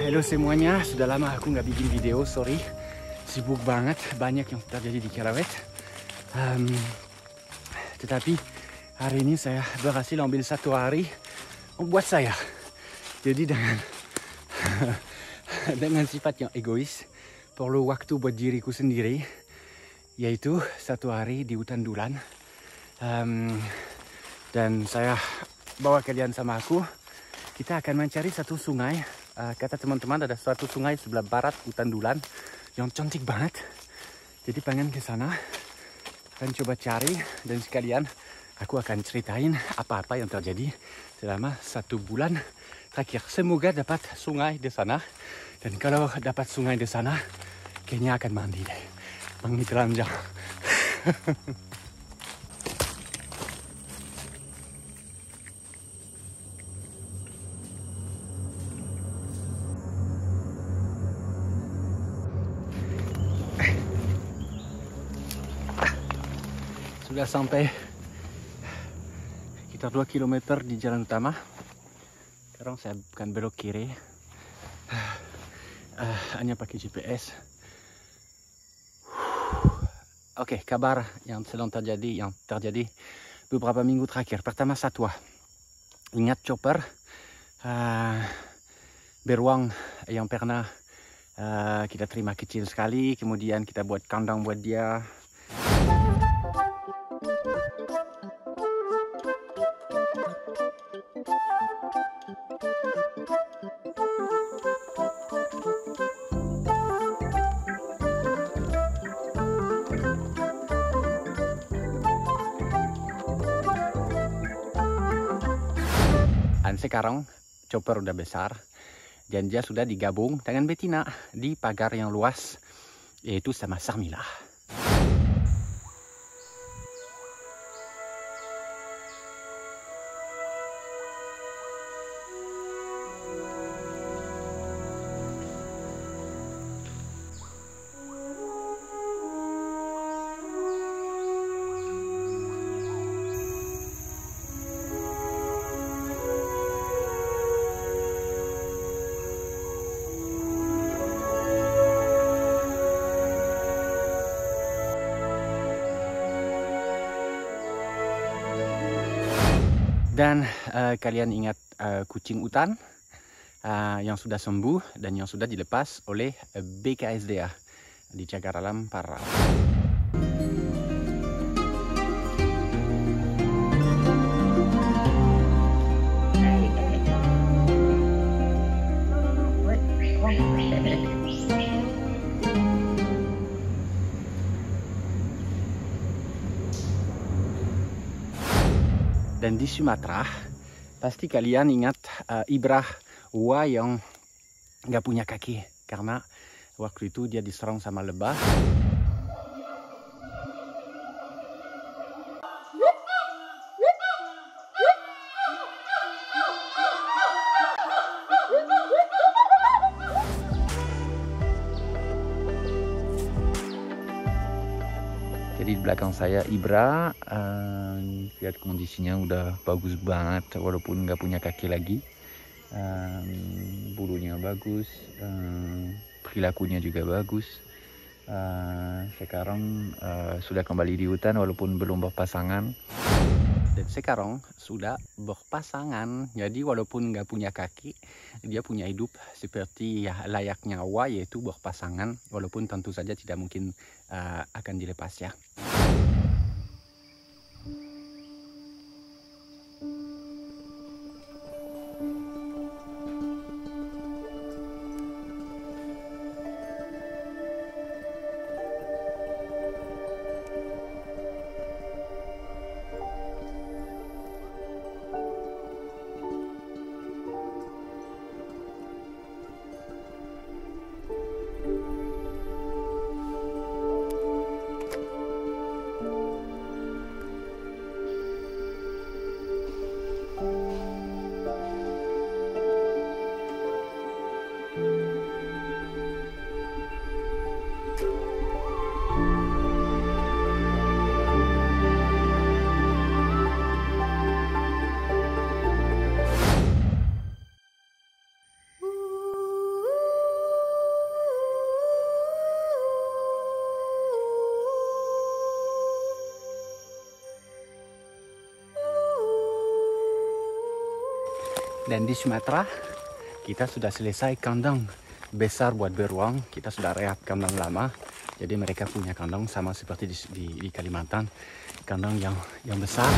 Halo semuanya, sudah lama aku nggak bikin video, sorry. Sibuk banget, banyak yang terjadi di Kerawet. Tetapi hari ini saya berhasil ambil 1 hari buat saya. Jadi dengan sifat yang egois, perlu waktu buat diriku sendiri, yaitu 1 hari di hutan Dulan. Dan saya bawa kalian sama aku. Kita akan mencari satu sungai. Kata teman-teman ada suatu sungai sebelah barat hutan Dulan yang cantik banget. Jadi pengen ke sana, akan coba cari, dan sekalian aku akan ceritain apa-apa yang terjadi selama 1 bulan terakhir. Semoga dapat sungai di sana, dan kalau dapat sungai di sana, kayaknya akan mandi deh, mandi telanjang. Sudah sampai sekitar 2 km di jalan utama. Sekarang saya akan belok kiri. Hanya pakai GPS. Oke, kabar yang sedang terjadi, beberapa minggu terakhir. Pertama, satwa. Ingat chopper, beruang yang pernah kita terima kecil sekali, kemudian kita buat kandang buat dia. Dan sekarang chopper udah besar dan dia sudah digabung dengan betina di pagar yang luas, yaitu sama Sarmila. Dan kalian ingat kucing hutan yang sudah sembuh dan yang sudah dilepas oleh BKSDA di Cagar Alam Parau. Dan di Sumatera, pasti kalian ingat Ibrah Wa yang nggak punya kaki. Karena waktu itu dia diserang sama lebah. Jadi di belakang saya Ibra, lihat kondisinya udah bagus banget walaupun nggak punya kaki lagi. Bulunya bagus, perilakunya juga bagus. Sekarang sudah kembali di hutan walaupun belum berpasangan. Dan sekarang sudah berpasangan, jadi walaupun nggak punya kaki, dia punya hidup seperti ya layaknya Wa, yaitu berpasangan, walaupun tentu saja tidak mungkin akan dilepas ya. Dan di Sumatera kita sudah selesai kandang besar buat beruang. Kita sudah rehab kandang lama. Jadi mereka punya kandang sama seperti di Kalimantan, kandang yang besar.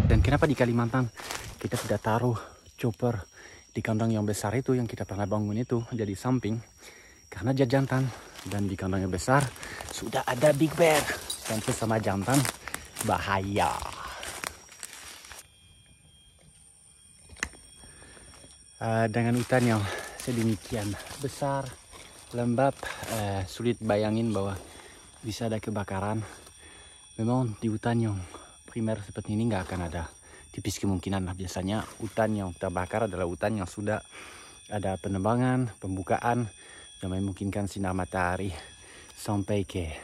Dan kenapa di Kalimantan kita tidak taruh chopper di kandang yang besar itu yang kita pernah bangun itu jadi samping? Karena dia jantan dan di kandang yang besar sudah ada big bear. Sampai sama jantan bahaya. Dengan hutan yang sedemikian besar, lembab, sulit bayangin bahwa bisa ada kebakaran. Memang di hutan yang primer seperti ini nggak akan ada, tipis kemungkinan lah. Biasanya hutan yang terbakar adalah hutan yang sudah ada penebangan, pembukaan yang memungkinkan sinar matahari sampai ke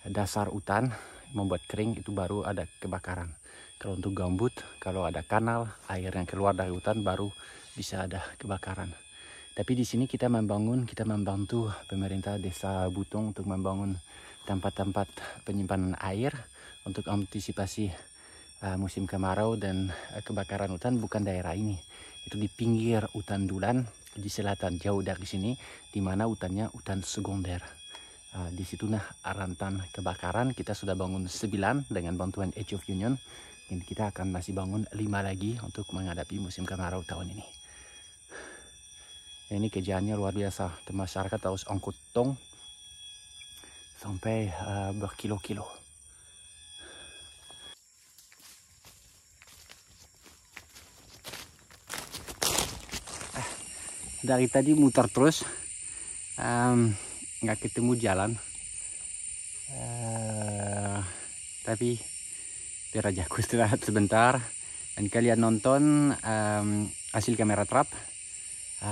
dasar hutan, membuat kering, itu baru ada kebakaran. Kalau untuk gambut, kalau ada kanal air yang keluar dari hutan baru bisa ada kebakaran. Tapi di sini kita membantu pemerintah Desa Butung untuk membangun tempat-tempat penyimpanan air untuk antisipasi musim kemarau dan kebakaran hutan. Bukan daerah ini, itu di pinggir hutan Dulan di selatan jauh dari sini, di mana hutannya hutan sekunder. Di situ rentan kebakaran. Kita sudah bangun 9 dengan bantuan Age of Union, dan kita akan masih bangun 5 lagi untuk menghadapi musim kemarau tahun ini. Ini kerjaannya luar biasa. Masyarakat harus angkut tong sampai berkilo-kilo. Dari tadi muter terus, nggak ketemu jalan. Tapi biar aja aku istirahat sebentar dan kalian nonton hasil kamera trap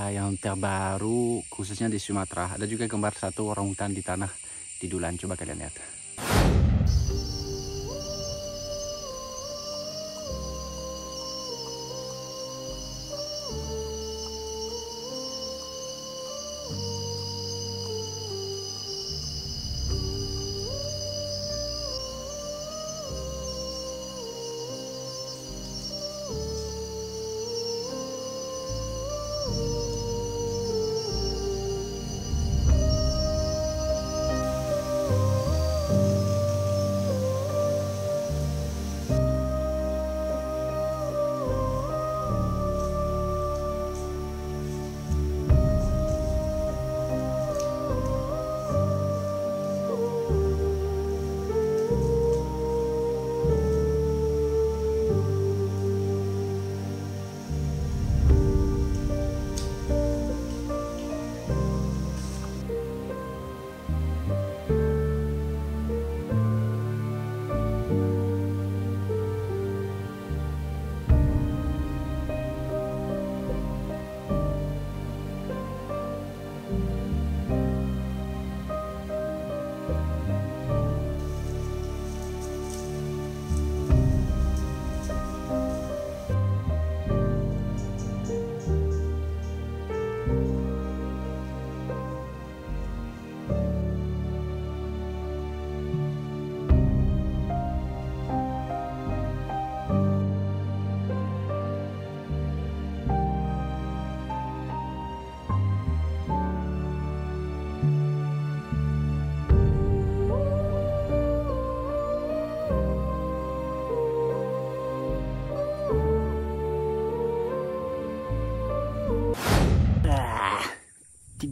yang terbaru khususnya di Sumatera. Ada juga gambar satu orang hutan di tanah di Dulan, coba kalian lihat.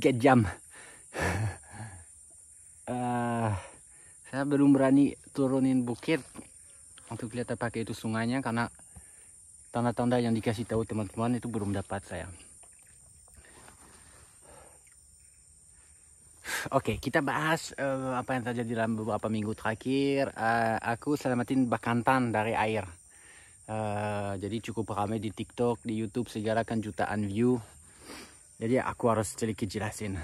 Jam. Saya belum berani turunin bukit untuk lihat apakah itu sungainya, karena tanda-tanda yang dikasih tahu teman-teman itu belum dapat saya. Oke, kita bahas apa yang terjadi dalam beberapa minggu terakhir. Aku selamatin bekantan dari air. Jadi cukup ramai di TikTok, di YouTube segala kan jutaan view. Jadi aku harus sedikit jelasin.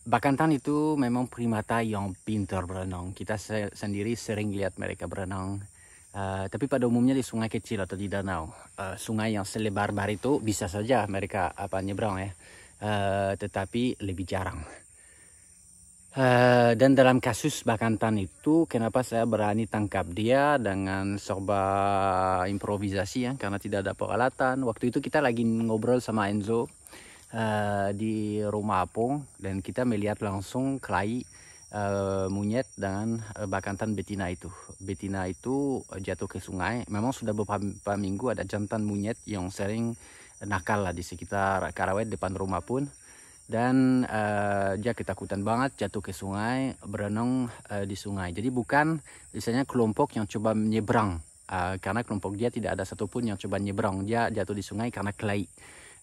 Bakantan itu memang primata yang pintar berenang. Kita sendiri sering lihat mereka berenang. Tapi pada umumnya di sungai kecil atau di danau. Sungai yang selebar-bar itu bisa saja mereka nyebrang ya. Tetapi lebih jarang. Dan dalam kasus Bakantan itu, kenapa saya berani tangkap dia dengan serba improvisasi ya, karena tidak ada peralatan. Waktu itu kita lagi ngobrol sama Enzo di rumah apung dan kita melihat langsung kelahi monyet dengan Bakantan betina itu. Betina itu jatuh ke sungai. Memang sudah beberapa minggu ada jantan monyet yang sering nakal lah di sekitar Karawet depan rumah pun. Dan dia ketakutan banget jatuh ke sungai, berenang di sungai. Jadi bukan misalnya kelompok yang coba menyeberang, karena kelompok dia tidak ada satupun yang coba menyeberang. Dia jatuh di sungai karena kelahi.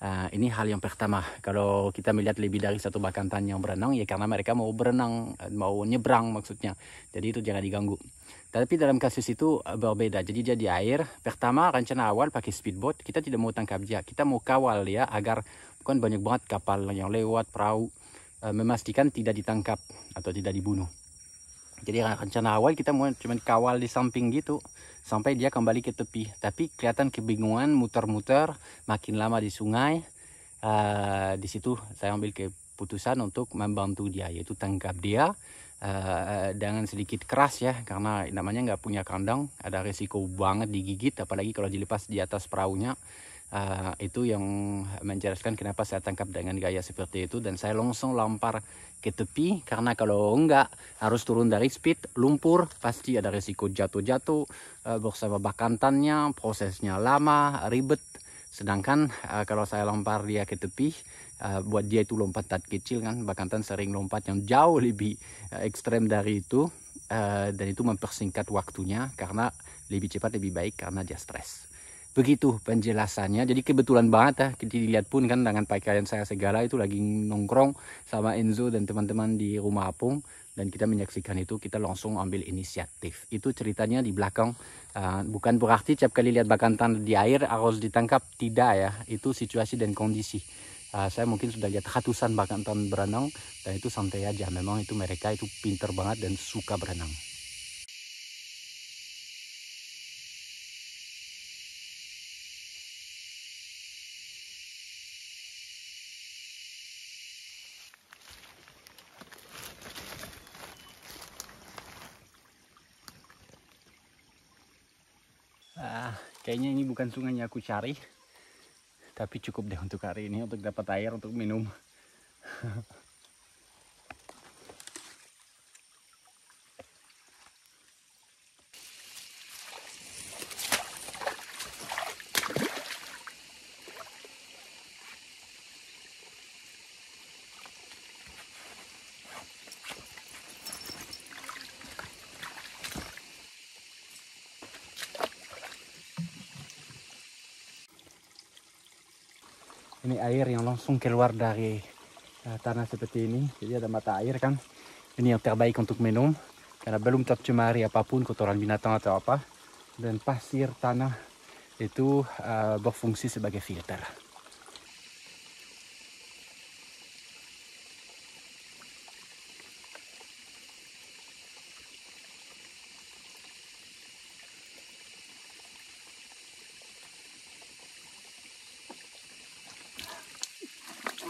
Ini hal yang pertama. Kalau kita melihat lebih dari satu Bakantan yang berenang, ya karena mereka mau berenang, mau nyebrang maksudnya. Jadi itu jangan diganggu. Tapi dalam kasus itu berbeda. Jadi dia di air. Pertama rencana awal pakai speedboat, kita tidak mau tangkap dia. Kita mau kawal dia agar bukan banyak banget kapal yang lewat, perahu, memastikan tidak ditangkap atau tidak dibunuh. Jadi rencana awal kita mau cuma kawal di samping gitu sampai dia kembali ke tepi. Tapi kelihatan kebingungan, muter-muter, makin lama di sungai. Di situ saya ambil keputusan untuk membantu dia, yaitu tangkap dia dengan sedikit keras ya, karena namanya nggak punya kandang, ada resiko banget digigit, apalagi kalau dilepas di atas perahunya. Itu yang menjelaskan kenapa saya tangkap dengan gaya seperti itu, dan saya langsung lempar ke tepi karena kalau enggak harus turun dari speed, lumpur, pasti ada resiko jatuh-jatuh bersama Bakantannya, prosesnya lama, ribet. Sedangkan kalau saya lempar dia ke tepi, buat dia itu lompatan kecil kan, Bakantan sering lompat yang jauh lebih ekstrem dari itu, dan itu mempersingkat waktunya karena lebih cepat lebih baik karena dia stres. Begitu penjelasannya. Jadi kebetulan banget ya, dilihat pun kan dengan pakaian saya segala itu lagi nongkrong sama Enzo dan teman-teman di rumah apung, dan kita menyaksikan itu, kita langsung ambil inisiatif. Itu ceritanya di belakang. Bukan berarti tiap kali lihat Bakantan di air harus ditangkap, tidak ya. Itu situasi dan kondisi. Saya mungkin sudah lihat ratusan Bakantan berenang dan itu santai aja. Memang itu mereka itu pinter banget dan suka berenang. Kayaknya ini bukan sungai yang aku cari, tapi cukup deh untuk hari ini untuk dapat air untuk minum. Ini air yang langsung keluar dari tanah seperti ini. Jadi ada mata air kan. Ini yang terbaik untuk minum. Karena belum tercemari apapun, kotoran binatang atau apa. Dan pasir tanah itu berfungsi sebagai filter.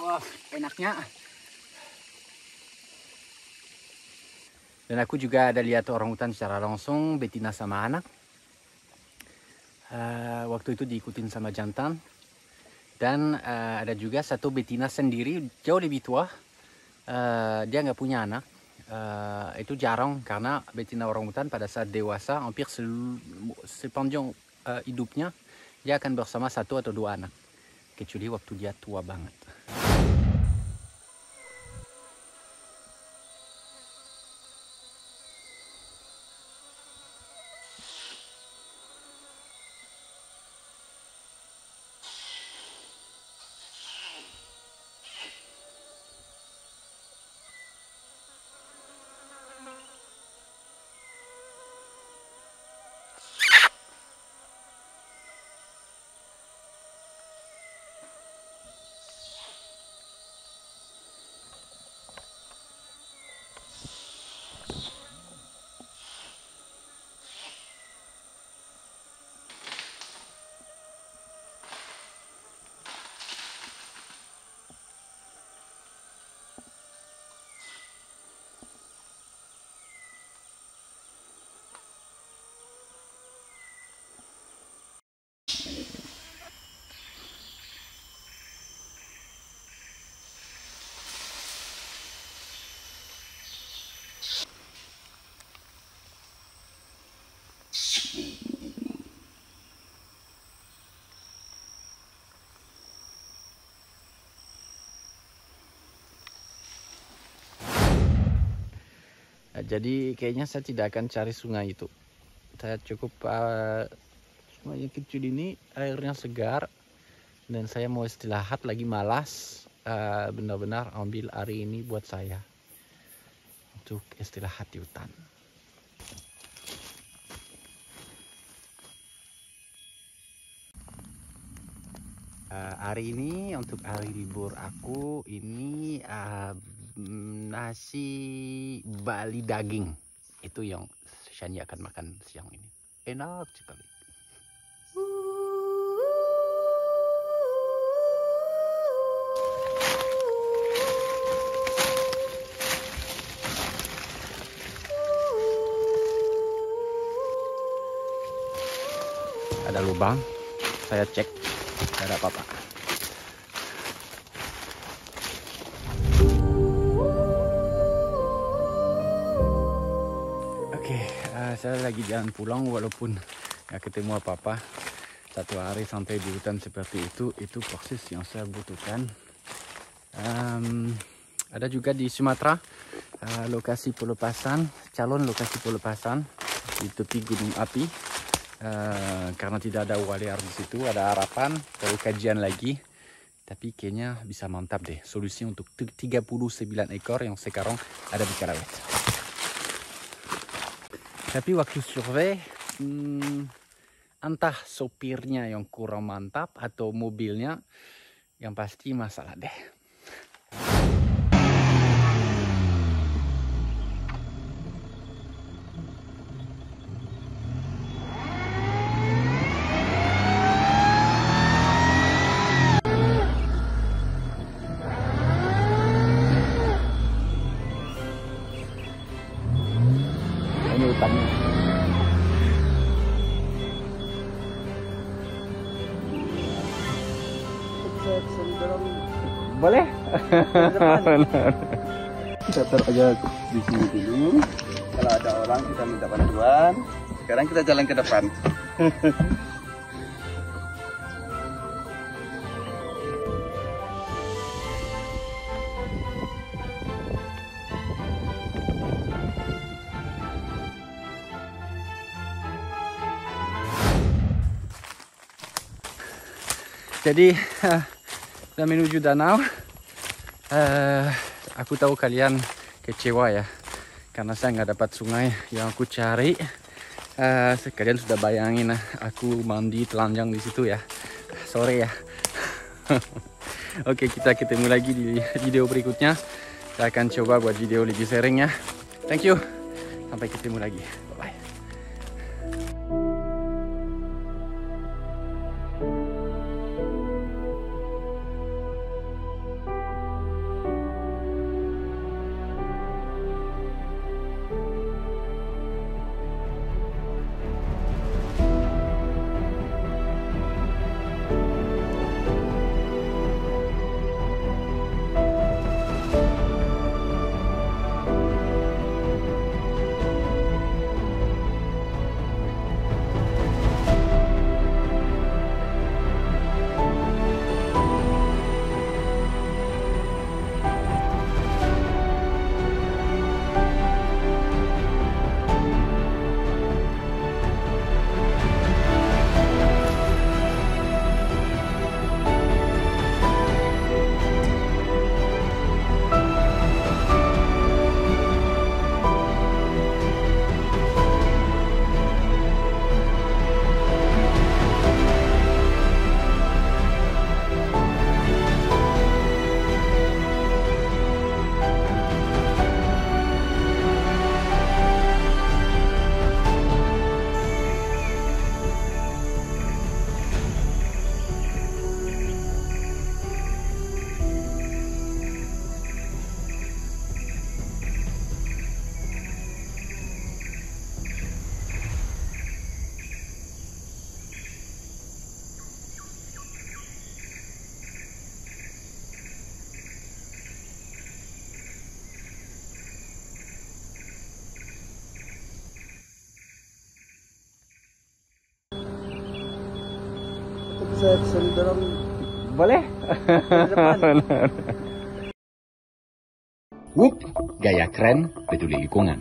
Wah, enaknya. Dan aku juga ada lihat orang hutan secara langsung, betina sama anak. Waktu itu diikutin sama jantan. Dan ada juga satu betina sendiri, jauh lebih tua. Dia nggak punya anak. Itu jarang karena betina orang hutan pada saat dewasa, hampir sepanjang hidupnya, dia akan bersama satu atau dua anak. Kecuali waktu dia tua banget. Jadi kayaknya saya tidak akan cari sungai itu. Saya cukup sungai yang kecil ini airnya segar. Dan saya mau istirahat lagi malas. Benar-benar ambil hari ini buat saya. Untuk istirahat di hutan. Hari ini untuk hari libur aku ini nasi Bali daging. Itu yang Shani akan makan siang ini. Enak sekali. Ada lubang, saya cek, tidak ada apa-apa. Saya lagi jalan pulang walaupun nggak ketemu apa-apa. Satu hari santai di hutan seperti itu proses yang saya butuhkan. Ada juga di Sumatera lokasi pelepasan, calon lokasi pelepasan di tepi gunung api. Karena tidak ada waliar di situ, ada harapan perlu kajian lagi. Tapi kayaknya bisa mantap deh solusi untuk 39 ekor yang sekarang ada di Karawet. Tapi waktu survei, entah sopirnya yang kurang mantap atau mobilnya, yang pasti masalah deh. Ini hutannya. Boleh? Kita taruh aja di sini dulu. Kalau ada orang kita minta bantuan. Sekarang kita jalan ke depan. Jadi sudah menuju danau. Aku tahu kalian kecewa ya, karena saya nggak dapat sungai yang aku cari. Kalian sudah bayangin aku mandi telanjang di situ ya. Sore ya. Oke, kita ketemu lagi di video berikutnya. Saya akan coba buat video lebih sering ya. Thank you. Sampai ketemu lagi. Bye-bye. Saya bisa dorong. Boleh? Whoop, gaya keren peduli lingkungan.